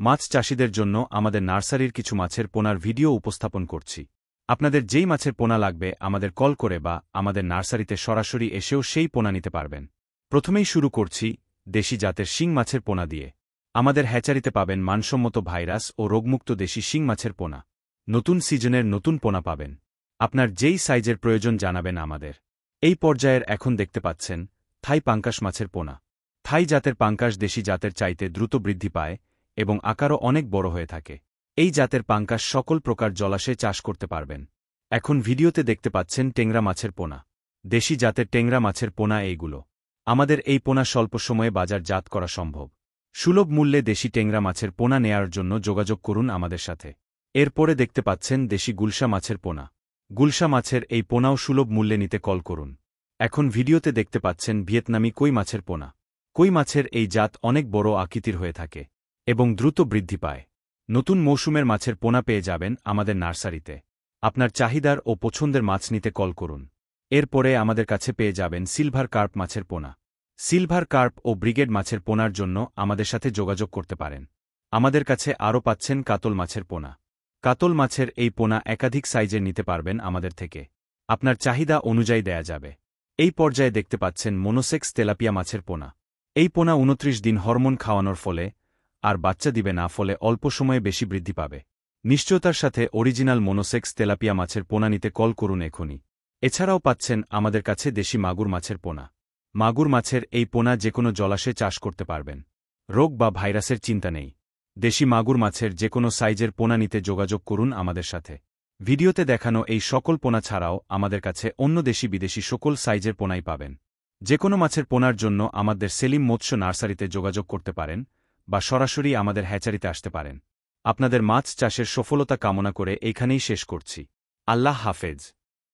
মাছ চাষিদের জন্য আমাদের নার্সারির কিছু মাছের পোনার ভিডিও উপস্থাপন করছি। আপনাদের যেই মাছের পোনা লাগবে আমাদের কল করে বা আমাদের নার্সারিতে সরাসরি এসেও সেই পোনা নিতে পারবেন। প্রথমেই শুরু করছি দেশি জাতের শিং মাছের পোনা দিয়ে। আমাদের হ্যাচারিতে পাবেন মানসম্মত ভাইরাস ও রোগমুক্ত দেশি শিং মাছের পোনা। নতুন সিজনের নতুন পোনা পাবেন। আপনার যেই সাইজের প্রয়োজন জানাবেন আমাদের। এই পর্যায়ের এখন দেখতে পাচ্ছেন থাই পাঙ্কাশ মাছের পোনা। থাই জাতের পাঙ্কাশ দেশি জাতের চাইতে দ্রুত বৃদ্ধি পায় এবং আকারও অনেক বড় হয়ে থাকে। এই জাতের পাঙ্কাশ সকল প্রকার জলাশয়ে চাষ করতে পারবেন। এখন ভিডিওতে দেখতে পাচ্ছেন টেংরা মাছের পোনা। দেশি জাতের টেংরা মাছের পোনা এইগুলো। আমাদের এই পোনা স্বল্প সময়ে বাজারজাত করা সম্ভব। সুলভ মূল্যে দেশি টেংরা মাছের পোনা নেয়ার জন্য যোগাযোগ করুন আমাদের সাথে। এরপরে দেখতে পাচ্ছেন দেশি গুলশা মাছের পোনা। গুলশা মাছের এই পোনাও সুলভ মূল্যে নিতে কল করুন। এখন ভিডিওতে দেখতে পাচ্ছেন ভিয়েতনামি কই মাছের পোনা। কই মাছের এই জাত অনেক বড় আকৃতির হয়ে থাকে এবং দ্রুত বৃদ্ধি পায়। নতুন মৌসুমের মাছের পোনা পেয়ে যাবেন আমাদের নার্সারিতে। আপনার চাহিদার ও পছন্দের মাছ নিতে কল করুন। এরপরে আমাদের কাছে পেয়ে যাবেন সিলভার কার্প মাছের পোনা। সিলভার কার্প ও ব্রিগেড মাছের পোনার জন্য আমাদের সাথে যোগাযোগ করতে পারেন। আমাদের কাছে আরও পাচ্ছেন কাতল মাছের পোনা। কাতল মাছের এই পোনা একাধিক সাইজের নিতে পারবেন আমাদের থেকে। আপনার চাহিদা অনুযায়ী দেয়া যাবে। এই পর্যায়ে দেখতে পাচ্ছেন মনোসেক্স তেলাপিয়া মাছের পোনা। এই পোনা 29 দিন হরমোন খাওয়ানোর ফলে আর বাচ্চা দিবে না, ফলে অল্প সময়ে বেশি বৃদ্ধি পাবে। নিশ্চয়তার সাথে অরিজিনাল মনোসেক্স তেলাপিয়া মাছের পোনা নিতে কল করুন এখনই। এছাড়াও পাচ্ছেন আমাদের কাছে দেশি মাগুর মাছের পোনা। মাগুর মাছের এই পোনা যেকোনো জলাশয়ে চাষ করতে পারবেন। রোগ বা ভাইরাসের চিন্তা নেই। দেশি মাগুর মাছের যেকোনো সাইজের পোনা নিতে যোগাযোগ করুন আমাদের সাথে। ভিডিওতে দেখানো এই সকল পোনা ছাড়াও আমাদের কাছে অন্য দেশি বিদেশি সকল সাইজের পোনাই পাবেন। যেকোনো মাছের পোনার জন্য আমাদের সেলিম মৎস্য নার্সারিতে যোগাযোগ করতে পারেন বা সরাসরি আমাদের হ্যাচারিতে আসতে পারেন। আপনাদের মাছ চাষের সফলতা কামনা করে এইখানেই শেষ করছি। আল্লাহ হাফেজ।